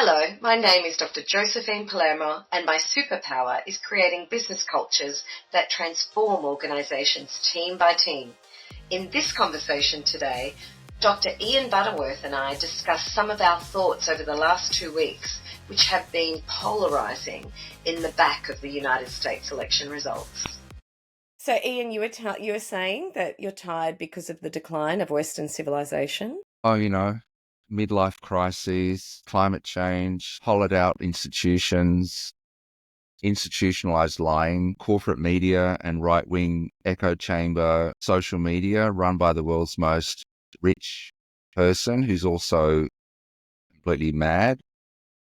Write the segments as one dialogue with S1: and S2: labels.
S1: Hello, my name is Dr. Josephine Palermo, and my superpower is creating business cultures that transform organisations team by team. In this conversation today, Dr. Ian Butterworth and I discuss some of our thoughts over the last 2 weeks, which have been polarizing in the back of the United States election results.
S2: So, Ian, you were saying that you're tired because of the decline of Western civilization?
S3: Midlife crises, climate change, hollowed out institutions, institutionalized lying, corporate media and right-wing echo chamber, social media run by the world's most rich person who's also completely mad.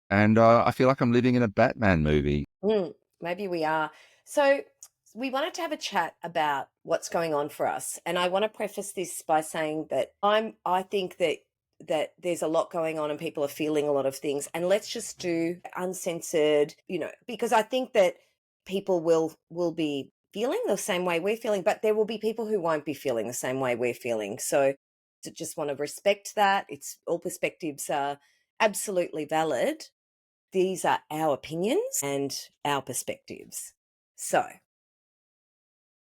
S3: And I feel like I'm living in a Batman movie.
S2: Maybe we are. So we wanted to have a chat about what's going on for us. And I want to preface this by saying that I think that there's a lot going on and people are feeling a lot of things. And let's just do uncensored, because I think that people will be feeling the same way we're feeling, but there will be people who won't be feeling the same way we're feeling. So I just want to respect that. It's all perspectives are absolutely valid. These are our opinions and our perspectives. So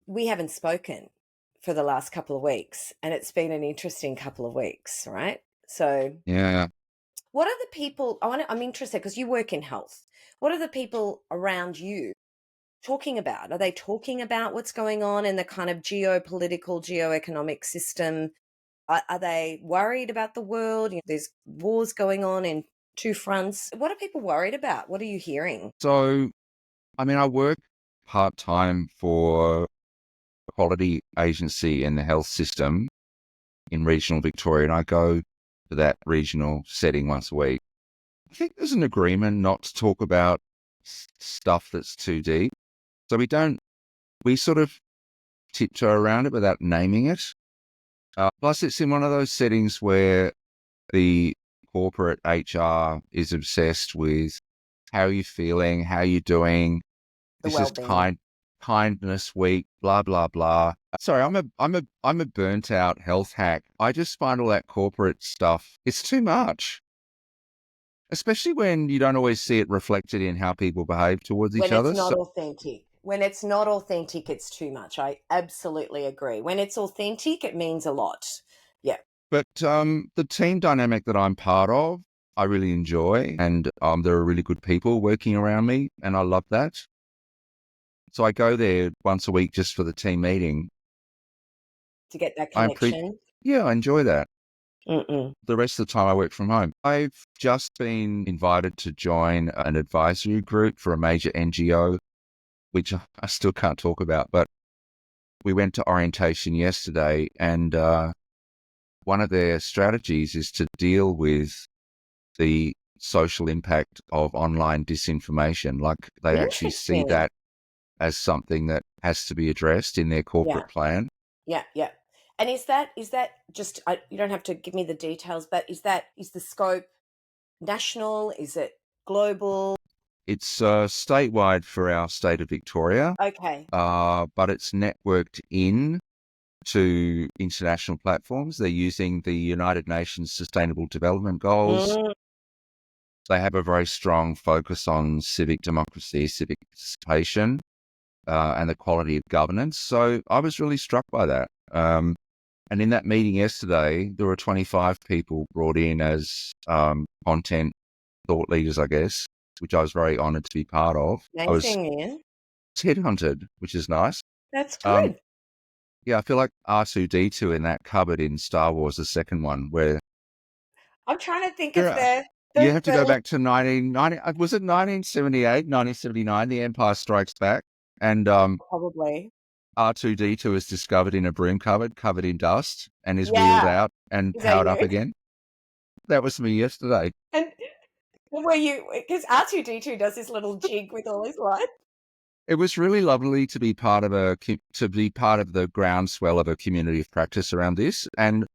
S2: we haven't spoken for the last couple of weeks, and it's been an interesting couple of weeks, right? So
S3: Yeah.
S2: what are the people, I'm interested because you work in health. What are the people around you talking about? Are they talking about what's going on in the kind of geopolitical, geoeconomic system? Are they worried about the world? There's wars going on in two fronts. What are people worried about? What are you hearing?
S3: So, I work part-time for a quality agency in the health system in regional Victoria, and I go to that regional setting once a week. I think there's an agreement not to talk about stuff that's too deep. So we sort of tiptoe around it without naming it. Plus, it's in one of those settings where the corporate HR is obsessed with how are you feeling, how are you doing. This is kindness week, blah blah blah. Sorry, I'm a burnt out health hack. I just find all that corporate stuff, it's too much. Especially when you don't always see it reflected in how people behave towards each other.
S2: When it's not authentic. When it's not authentic, it's too much. I absolutely agree. When it's authentic, it means a lot. Yeah.
S3: But the team dynamic that I'm part of, I really enjoy, and there are really good people working around me, and I love that. So I go there once a week just for the team meeting.
S2: To get that connection?
S3: I enjoy that. The rest of the time I work from home. I've just been invited to join an advisory group for a major NGO, which I still can't talk about, but we went to orientation yesterday, and one of their strategies is to deal with the social impact of online disinformation. Like they actually see that as something that has to be addressed in their corporate plan.
S2: Yeah. And is that just, you don't have to give me the details, but is the scope national? Is it global?
S3: It's statewide for our state of Victoria.
S2: Okay.
S3: But it's networked in to international platforms. They're using the United Nations Sustainable Development Goals. They have a very strong focus on civic democracy, civic participation, and the quality of governance. So I was really struck by that. And in that meeting yesterday, there were 25 people brought in as content thought leaders, I guess, which I was very honoured to be part of.
S2: Amazing, Ian.
S3: I was headhunted, which is nice.
S2: That's good.
S3: I feel like R2-D2 in that cupboard in Star Wars, the second one, where
S2: I'm trying to think of
S3: you have to go back to 1990. Was it 1978, 1979? The Empire Strikes Back, and
S2: probably
S3: R2-D2 is discovered in a broom cupboard covered in dust and is wheeled out and powered up again. That was me yesterday.
S2: And were you, because R2-D2 does this little jig with all his lights?
S3: It was really lovely to be part of the groundswell of a community of practice around this. And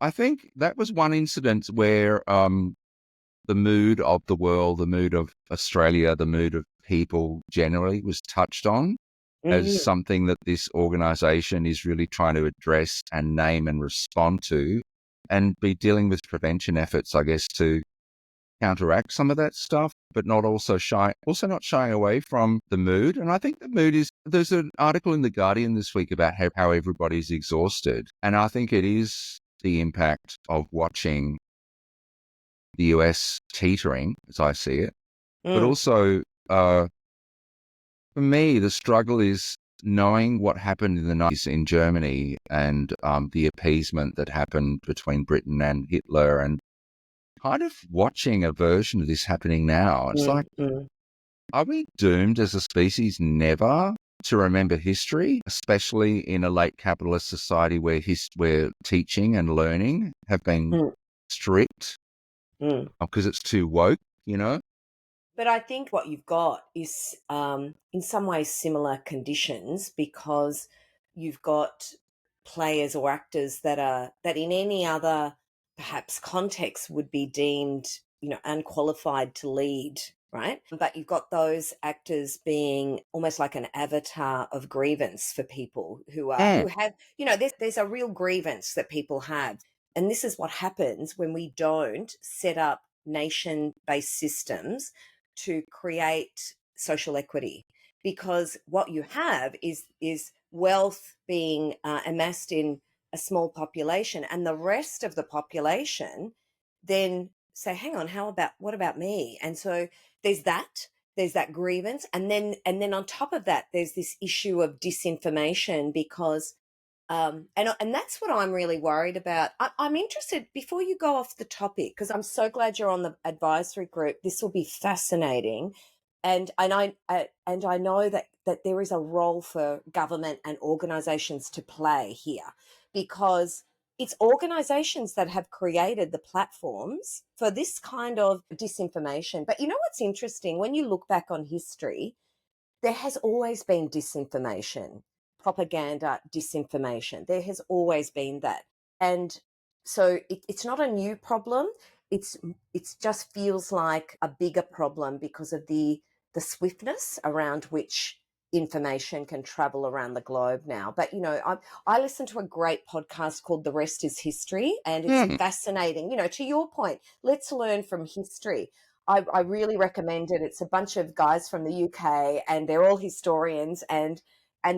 S3: I think that was one incident where the mood of the world, the mood of Australia, the mood of people generally was touched on as something that this organisation is really trying to address and name and respond to, and be dealing with prevention efforts, I guess, to counteract some of that stuff, but not also not shying away from the mood. And I think the mood is, there's an article in The Guardian this week about how everybody's exhausted. And I think it is the impact of watching the US teetering, as I see it. But also, for me, the struggle is knowing what happened in the 90s in Germany and the appeasement that happened between Britain and Hitler, and kind of watching a version of this happening now. It's like, are we doomed as a species never to remember history, especially in a late capitalist society where teaching and learning have been strict because it's too woke, you know?
S2: But I think what you've got is, in some ways, similar conditions, because you've got players or actors that in any other perhaps context would be deemed, unqualified to lead, right? But you've got those actors being almost like an avatar of grievance for people who have, there's a real grievance that people have. And this is what happens when we don't set up nation-based systems to create social equity, because what you have is wealth being amassed in a small population, and the rest of the population then say, hang on, what about me? And so there's that grievance, and then on top of that there's this issue of disinformation, because and that's what I'm really worried about. I'm interested, before you go off the topic, because I'm so glad you're on the advisory group. This will be fascinating, and I know that there is a role for government and organisations to play here, because it's organisations that have created the platforms for this kind of disinformation. But you know what's interesting? When you look back on history, there has always been disinformation, propaganda, disinformation. There has always been that. And so it's not a new problem. It's just feels like a bigger problem because of the swiftness around which information can travel around the globe now. But, I listen to a great podcast called The Rest is History, and it's fascinating. To your point, let's learn from history. I really recommend it. It's a bunch of guys from the UK, and they're all historians, and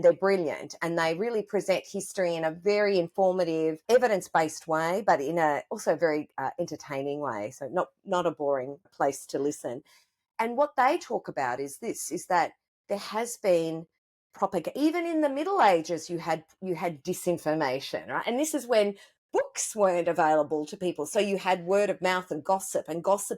S2: they're brilliant, and they really present history in a very informative, evidence-based way, but in a also very entertaining way. So not a boring place to listen. And what they talk about is that there has been propaganda. Even in the Middle Ages, you had disinformation, right? And this is when books weren't available to people. So you had word of mouth and gossip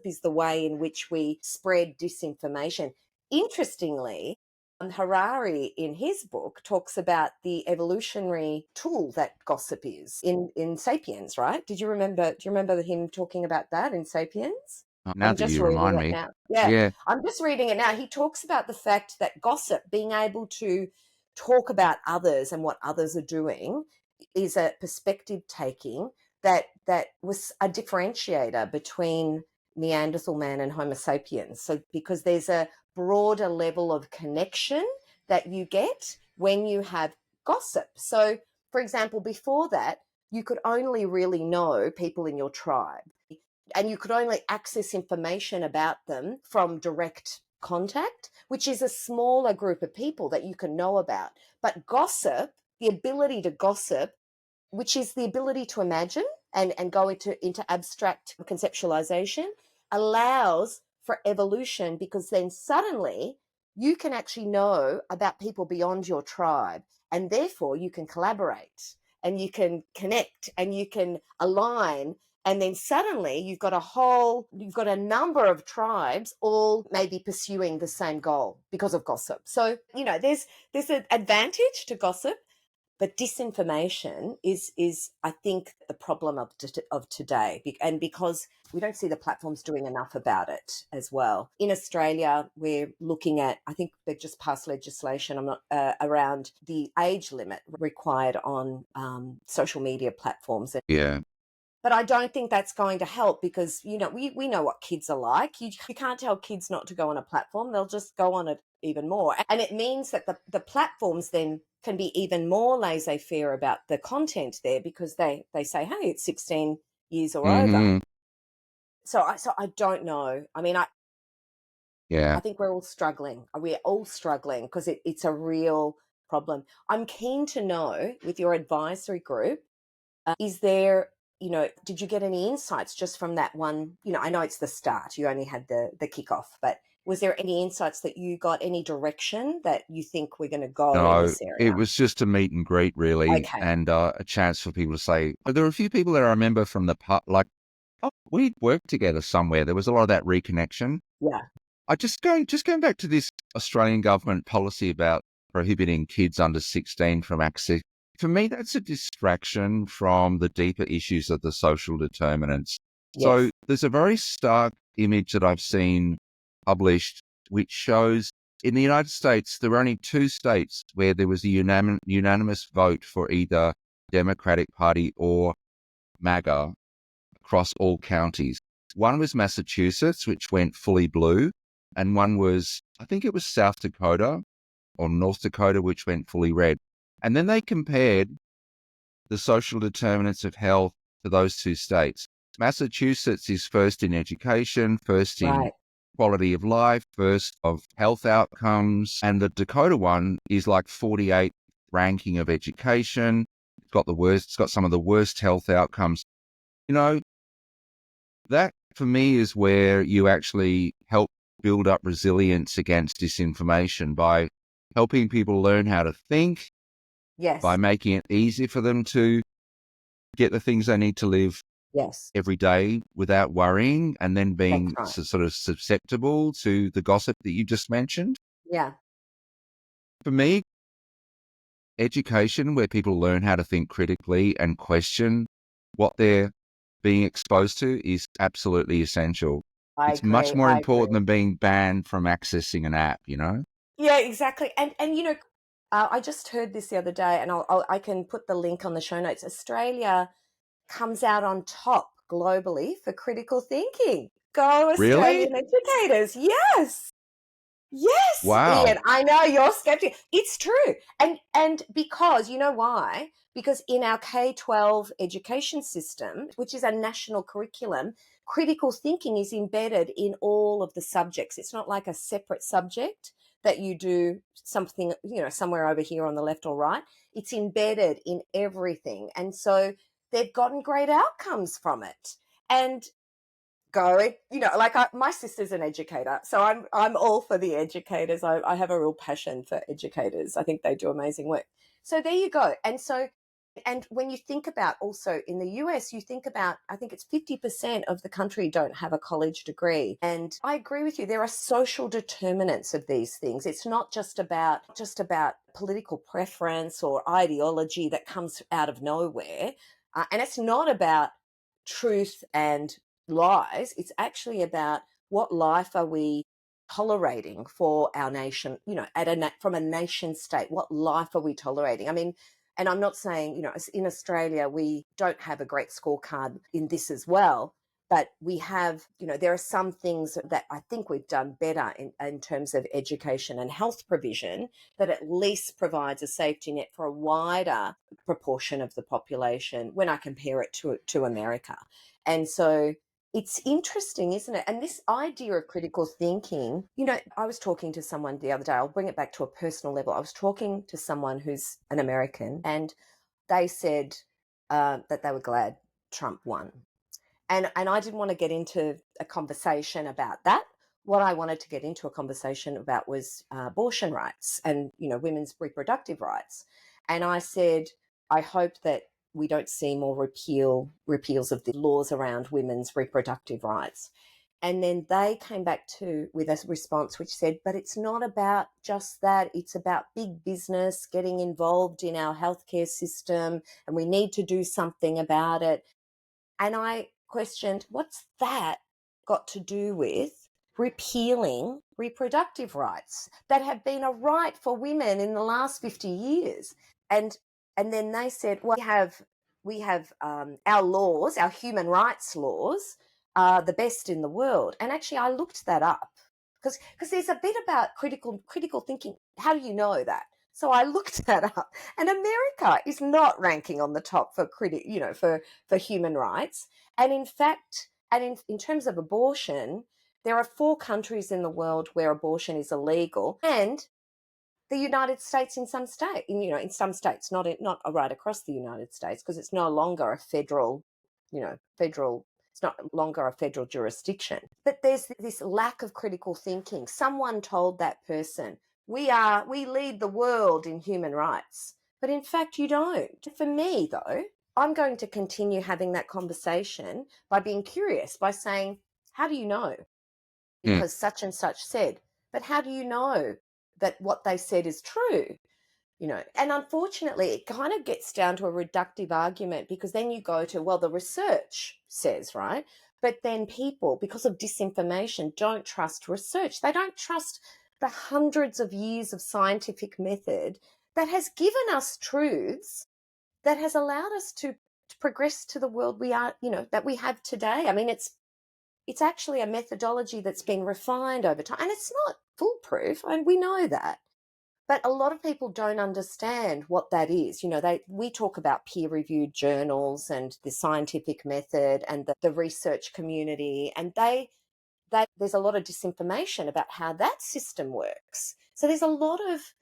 S2: is the way in which we spread disinformation. Interestingly, Harari in his book talks about the evolutionary tool that gossip is in Sapiens, right? Do you remember him talking about that in Sapiens?
S3: Now
S2: I'm
S3: that
S2: just
S3: you
S2: reading
S3: remind
S2: it
S3: me.
S2: now. Yeah,
S3: Yeah.
S2: I'm just reading it now. He talks about the fact that gossip, being able to talk about others and what others are doing, is a perspective taking that was a differentiator between Neanderthal man and Homo sapiens. So because there's a broader level of connection that you get when you have gossip. So, for example, before that, you could only really know people in your tribe, and you could only access information about them from direct contact, which is a smaller group of people that you can know about. But gossip, the ability to gossip, which is the ability to imagine and go into abstract conceptualization, allows for evolution, because then suddenly you can actually know about people beyond your tribe, and therefore you can collaborate and you can connect and you can align. And then suddenly you've got a number of tribes all maybe pursuing the same goal because of gossip. So, there's an advantage to gossip, but disinformation is I think the problem of today, and because we don't see the platforms doing enough about it as well. In Australia, we're looking at, I think they've just passed legislation around the age limit required on social media platforms.
S3: Yeah.
S2: But I don't think that's going to help, because, we know what kids are like. You can't tell kids not to go on a platform. They'll just go on it even more. And it means that the platforms then can be even more laissez-faire about the content there, because they say, hey, it's 16 years or over. So I don't know. I mean, I think we're all struggling. We're all struggling because it's a real problem. I'm keen to know, with your advisory group, is there, did you get any insights just from that one? I know it's the start. You only had the kickoff, but was there any insights that you got, any direction that you think we're going to go in
S3: No,
S2: this area?
S3: it was just a meet and greet, really,
S2: Okay.
S3: and a chance for people to say. There were a few people that I remember from the like, oh, we worked together somewhere. There was a lot of that reconnection.
S2: Yeah.
S3: I just going back to this Australian government policy about prohibiting kids under 16 from access. For me, that's a distraction from the deeper issues of the social determinants. So
S2: Yes.
S3: there's a very stark image that I've seen published, which shows in the United States, there were only 2 states where there was a unanimous vote for either Democratic Party or MAGA across all counties. One was Massachusetts, which went fully blue, and one was, I think it was South Dakota or North Dakota, which went fully red. And then they compared the social determinants of health to those 2 states. Massachusetts is first in education, first in
S2: Right.
S3: quality of life, first of health outcomes, and the Dakota one is like 48 ranking of education. It's got some of the worst health outcomes. That for me is where you actually help build up resilience against disinformation by helping people learn how to think,
S2: Yes.
S3: by making it easy for them to get the things they need to live
S2: Yes.
S3: every day without worrying, and then being
S2: That's right.
S3: sort of susceptible to the gossip that you just mentioned.
S2: Yeah.
S3: For me, education where people learn how to think critically and question what they're being exposed to is absolutely essential.
S2: I
S3: It's much
S2: agree.
S3: more
S2: I
S3: important
S2: agree.
S3: than being banned from accessing an app, you know?
S2: Yeah, exactly. And I just heard this the other day, and I can put the link on the show notes. Australia comes out on top globally for critical thinking. Go
S3: Really?
S2: Australian educators. Yes. Yes,
S3: Wow.
S2: Ian, I know you're skeptic. It's true. And because you know why? Because in our K-12 education system, which is a national curriculum, critical thinking is embedded in all of the subjects. It's not like a separate subject that you do something, somewhere over here on the left or right. It's embedded in everything. And so they've gotten great outcomes from it. And my sister's an educator, so I'm all for the educators. I have a real passion for educators. I think they do amazing work. So there you go. And when you think about also in the US, you think about, I think it's 50% of the country don't have a college degree. And I agree with you. There are social determinants of these things. It's not just about political preference or ideology that comes out of nowhere. And it's not about truth and lies. It's actually about what life are we tolerating for our nation, from a nation state. What life are we tolerating? I mean, and I'm not saying, in Australia, we don't have a great scorecard in this as well, but we have, there are some things that I think we've done better in terms of education and health provision that at least provides a safety net for a wider proportion of the population when I compare it to America. And so it's interesting, isn't it? And this idea of critical thinking, I was talking to someone the other day, I'll bring it back to a personal level. I was talking to someone who's an American, and they said that they were glad Trump won. And I didn't want to get into a conversation about that. What I wanted to get into a conversation about was abortion rights and, women's reproductive rights. And I said, I hope that we don't see more repeals of the laws around women's reproductive rights. And then they came back with a response which said, but it's not about just that. It's about big business getting involved in our healthcare system, and we need to do something about it. And I questioned, what's that got to do with repealing reproductive rights that have been a right for women in the last 50 years? And then they said, well, we have our laws, our human rights laws are the best in the world. And actually, I looked that up because there's a bit about critical thinking. How do you know that? So I looked that up, and America is not ranking on the top for for human rights. And in fact, And in terms of abortion, there are 4 countries in the world where abortion is illegal, and the United States in some in some states, not right across the United States, because it's no longer a federal, it's not longer a federal jurisdiction. But there's this lack of critical thinking. Someone told that person, we lead the world in human rights. But in fact, you don't. For me, though, I'm going to continue having that conversation by being curious, by saying, how do you know?
S3: Mm.
S2: Because such and such said. But how do you know that what they said is true? And unfortunately, it kind of gets down to a reductive argument, because then you go to, well, the research says, right? But then people, because of disinformation, don't trust research. They don't trust the hundreds of years of scientific method that has given us truths that has allowed us to progress to the world we are, that we have today. I mean, it's actually a methodology that's been refined over time, and it's not foolproof, and we know that. But a lot of people don't understand what that is. We talk about peer-reviewed journals and the scientific method and the research community, and there's a lot of disinformation about how that system works. So there's a lot of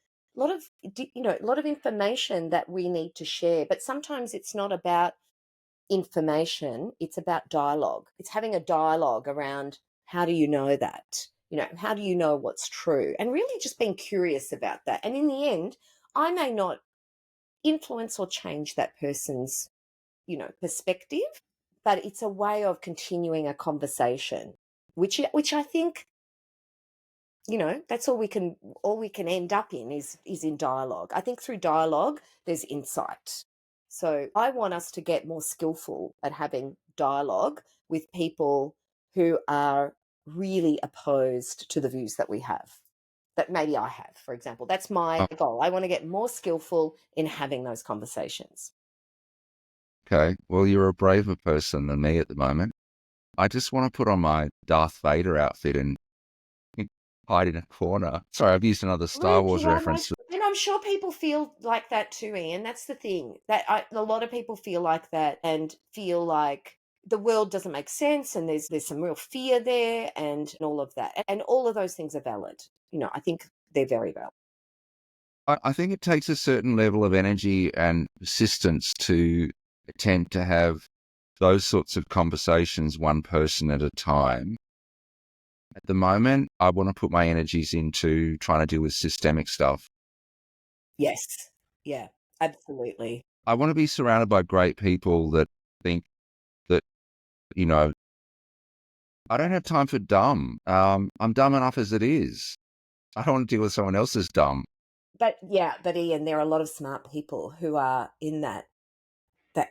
S2: information that we need to share, but sometimes it's not about information, it's about dialogue. It's having a dialogue around, how do you know that? How do you know what's true? And really just being curious about that. And in the end, I may not influence or change that person's, perspective, but it's a way of continuing a conversation, which I think, that's all we can end up in is in dialogue. I think through dialogue, there's insight. So I want us to get more skillful at having dialogue with people who are really opposed to the views that we have, that maybe I have, for example. That's my goal. I want to get more skillful in having those conversations.
S3: Okay. Well, you're a braver person than me at the moment. I just want to put on my Darth Vader outfit and hide in a corner. Sorry, I've used another Star
S2: Luke,
S3: Wars
S2: you are
S3: reference.
S2: and I'm sure people feel like that too, Ian. That's the thing. A lot of people feel like that and feel like the world doesn't make sense, and there's some real fear there, and all of that. And all of those things are valid. I think they're very valid.
S3: I think it takes a certain level of energy and persistence to attempt to have those sorts of conversations one person at a time. At the moment, I want to put my energies into trying to deal with systemic stuff.
S2: Yes. Yeah, absolutely.
S3: I want to be surrounded by great people that think that, I don't have time for dumb. I'm dumb enough as it is. I don't want to deal with someone else's dumb.
S2: But Ian, there are a lot of smart people who are in that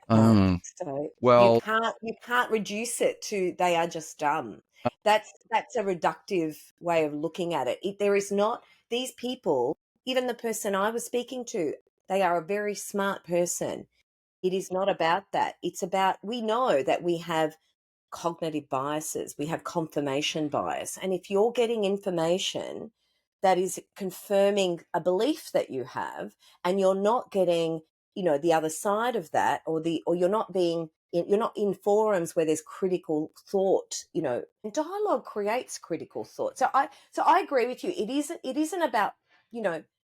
S2: camp. So
S3: Well,
S2: you can't reduce it to they are just dumb. That's a reductive way of looking at it. There is not these people, even the person I was speaking to, they are a very smart person. It is not about that. It's about, we know that we have cognitive biases, we have confirmation bias. And if you're getting information that is confirming a belief that you have, and you're not getting, the other side of that, or you're not in forums where there's critical thought, and dialogue creates critical thought. So I agree with you. It isn't about,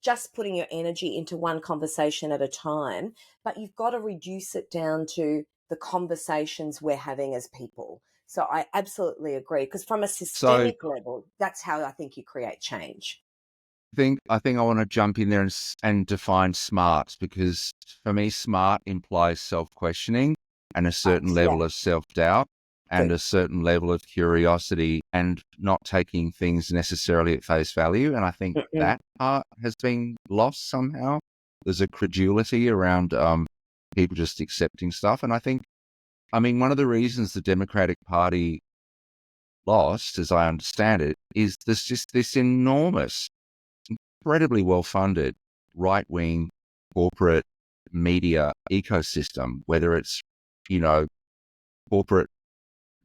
S2: just putting your energy into one conversation at a time, but you've got to reduce it down to the conversations we're having as people. So I absolutely agree, because from a systemic level, that's how I think you create change.
S3: I think I want to jump in there and define smart, because for me, smart implies self-questioning and a certain level of self-doubt and a certain level of curiosity, and not taking things necessarily at face value. And I think that part has been lost somehow. There's a credulity around people just accepting stuff. And one of the reasons the Democratic Party lost, as I understand it, is there's just this enormous, incredibly well-funded right-wing corporate media ecosystem, whether it's, corporate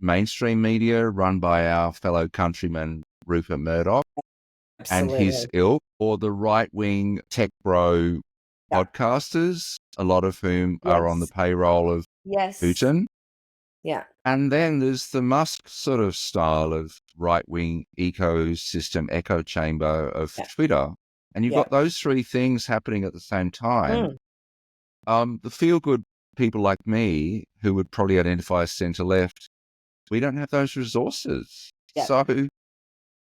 S3: mainstream media run by our fellow countryman Rupert Murdoch and his ilk, or the right-wing tech bro podcasters, a lot of whom are on the payroll of Putin.
S2: Yeah.
S3: And then there's the Musk sort of style of right-wing ecosystem echo chamber of
S2: Yeah.
S3: Twitter. And you've
S2: Yeah.
S3: got those three things happening at the same time. The feel-good people like me, who would probably identify as centre-left, we don't have those resources.
S2: Yeah.
S3: So,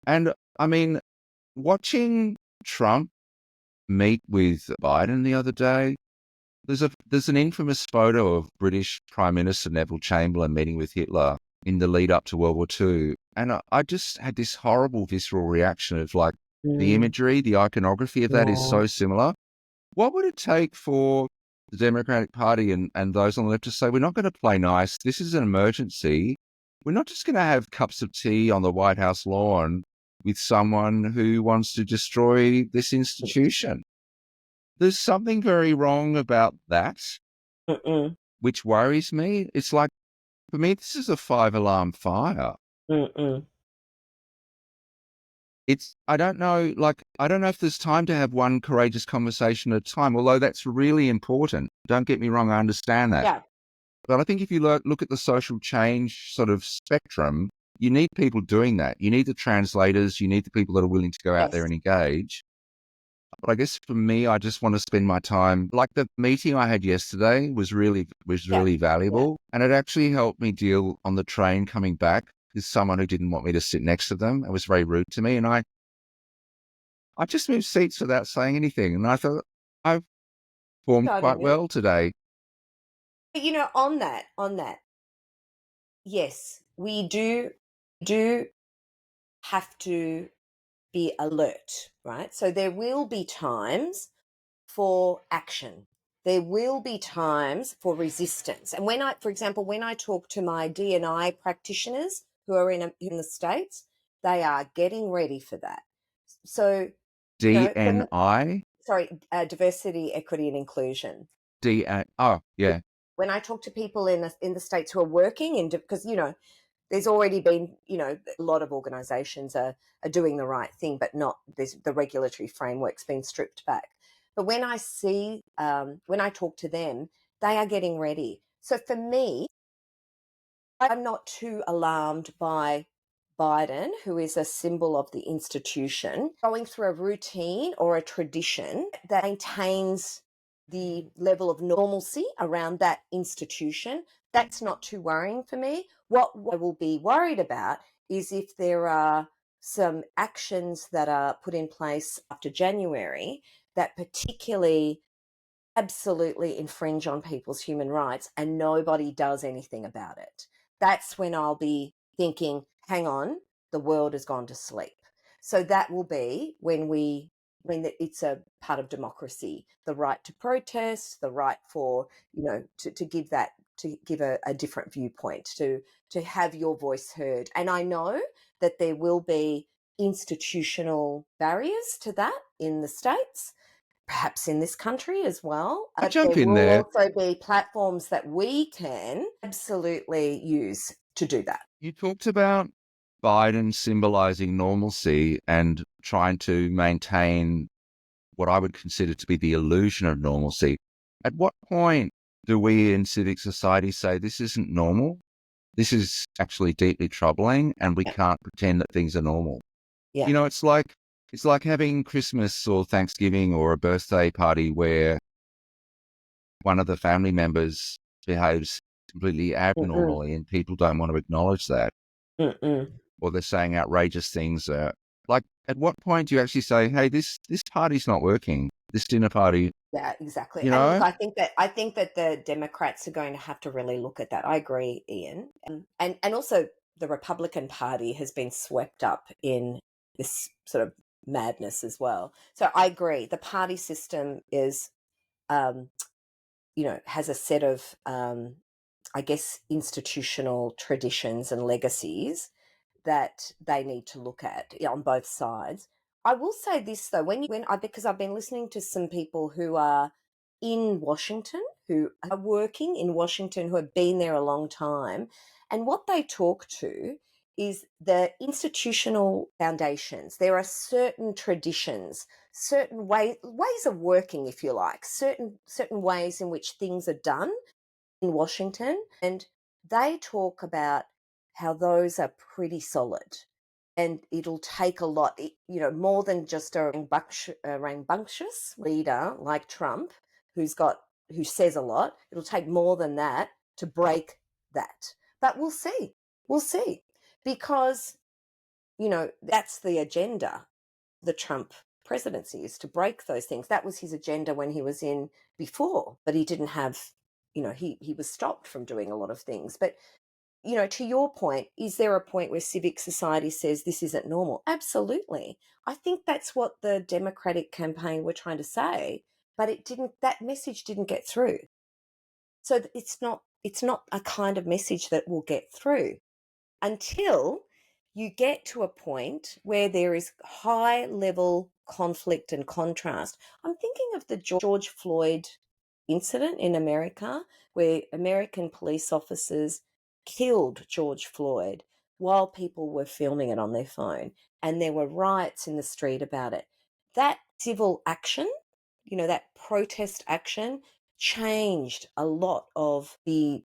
S3: and I mean, watching Trump meet with Biden the other day, there's an infamous photo of British Prime Minister Neville Chamberlain meeting with Hitler in the lead up to World War II. And I just had this horrible visceral reaction of like the imagery, the iconography of that is so similar. What would it take for the Democratic Party and those on the left to say, we're not going to play nice. This is an emergency. We're not just going to have cups of tea on the White House lawn with someone who wants to destroy this institution. There's something very wrong about that, which worries me. It's like, for me, this is a 5-alarm fire. I don't know if there's time to have one courageous conversation at a time, although that's really important. Don't get me wrong, I understand that.
S2: Yeah.
S3: But I think if you look at the social change sort of spectrum, you need people doing that. You need the translators, you need the people that are willing to go out there and engage. But I guess for me, I just want to spend my time, like the meeting I had yesterday was really valuable. And it actually helped me deal on the train coming back with someone who didn't want me to sit next to them. It was very rude to me. And I just moved seats without saying anything. And I thought I've formed quite well today.
S2: But on that, yes, we do have to be alert, right? So there will be times for action. There will be times for resistance. And for example, when I talk to my D&I practitioners who are in the States, they are getting ready for that. So,
S3: DNI?
S2: diversity, equity, and inclusion.
S3: Oh, yeah.
S2: When I talk to people in the States who are working because, there's already been, a lot of organisations are doing the right thing, but not the regulatory framework's been stripped back. But when I when I talk to them, they are getting ready. So for me, I'm not too alarmed by Biden, who is a symbol of the institution, going through a routine or a tradition that maintains the level of normalcy around that institution. That's not too worrying for me. What I will be worried about is if there are some actions that are put in place after January that particularly absolutely infringe on people's human rights and nobody does anything about it. That's when I'll be thinking, hang on, the world has gone to sleep. So that will be when it's a part of democracy, the right to protest, the right for, to give a different viewpoint, to have your voice heard. And I know that there will be institutional barriers to that in the States, perhaps in this country as well.
S3: I
S2: But
S3: jump
S2: there
S3: in
S2: will
S3: there.
S2: also be platforms that we can absolutely use to do that.
S3: You talked about Biden symbolizing normalcy and trying to maintain what I would consider to be the illusion of normalcy. At what point do we in civic society say this isn't normal? This is actually deeply troubling and we can't pretend that things are normal.
S2: Yeah.
S3: It's like having Christmas or Thanksgiving or a birthday party where one of the family members behaves completely abnormally and people don't want to acknowledge that. Or they're saying outrageous things. Like, at what point do you actually say, hey, this party's not working, this dinner party?
S2: Yeah, exactly. And look, I think that the Democrats are going to have to really look at that. I agree, Ian. And also the Republican Party has been swept up in this sort of madness as well. So I agree. The party system is has a set of, I guess, institutional traditions and legacies that they need to look at on both sides. I will say this though, because I've been listening to some people who are in Washington, who are working in Washington, who have been there a long time, and what they talk to is the institutional foundations. There are certain traditions, certain ways of working, if you like, certain ways in which things are done in Washington, and they talk about how those are pretty solid. And it'll take a lot, more than just a rambunctious leader like Trump, who says a lot. It'll take more than that to break that. But we'll see. We'll see. Because, that's the agenda, the Trump presidency, is to break those things. That was his agenda when he was in before, but he didn't have, he was stopped from doing a lot of things. But to your point, is there a point where civic society says this isn't normal? Absolutely. I think that's what the Democratic campaign were trying to say, but that message didn't get through. So it's not a kind of message that will get through until you get to a point where there is high level conflict and contrast. I'm thinking of the George Floyd incident in America, where American police officers killed George Floyd while people were filming it on their phone, and there were riots in the street about it. That civil action, that protest action, changed a lot of the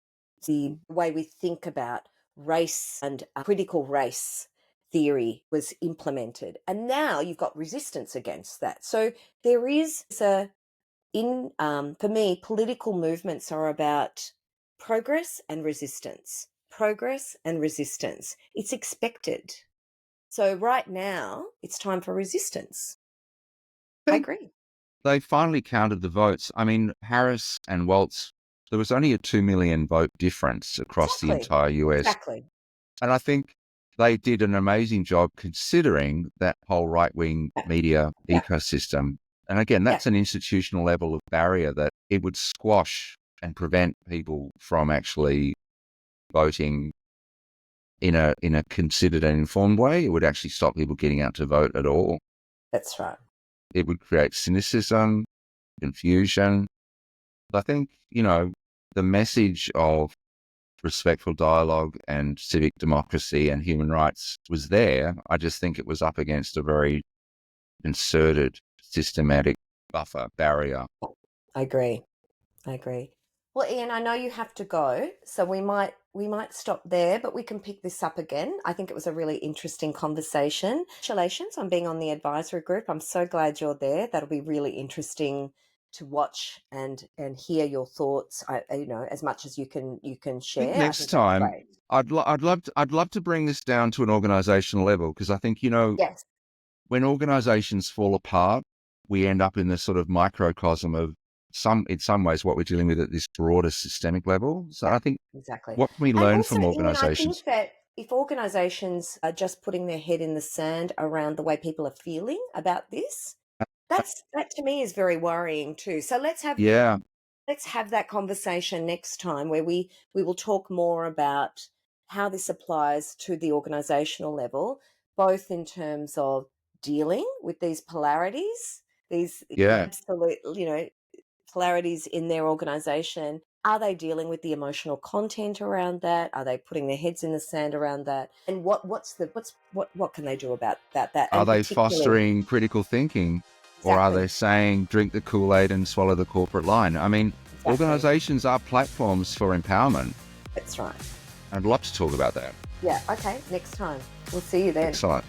S2: way we think about race, and critical race theory was implemented. And now you've got resistance against that. So there is for me, political movements are about progress and resistance. Progress and resistance. It's expected. So right now, it's time for resistance. I agree.
S3: They finally counted the votes. I mean, Harris and Waltz, there was only a 2 million vote difference across the entire US.
S2: Exactly.
S3: And I think they did an amazing job considering that whole right-wing media ecosystem. And again, that's an institutional level of barrier that it would squash and prevent people from actually voting in a considered and informed way. It would actually stop people getting out to vote at all.
S2: That's right.
S3: It would create cynicism, confusion. I think, the message of respectful dialogue and civic democracy and human rights was there. I just think it was up against a very concerted, systematic barrier.
S2: I agree. Well, Ian, I know you have to go, so we might stop there, but we can pick this up again. I think it was a really interesting conversation. Congratulations on being on the advisory group. I'm so glad you're there. That'll be really interesting to watch and hear your thoughts. As much as you can share.
S3: Next time, I'd love to bring this down to an organizational level, because I think
S2: yes,
S3: when organizations fall apart, we end up in this sort of microcosm of in some ways what we're dealing with at this broader systemic level. So I think
S2: exactly.
S3: What can we learn from organizations?
S2: I think that if organizations are just putting their head in the sand around the way people are feeling about this, that to me is very worrying too. So let's have that conversation next time, where we will talk more about how this applies to the organizational level, both in terms of dealing with these polarities, these absolute, polarities in their organization. Are they dealing with the emotional content around that? Are they putting their heads in the sand around that? And what can they do about that?
S3: Are they fostering critical thinking? Exactly. Or are they saying drink the Kool-Aid and swallow the corporate line? I mean, organizations are platforms for empowerment.
S2: That's right.
S3: I'd love to talk about that.
S2: Yeah, okay, next time. We'll see you then.
S3: Excellent.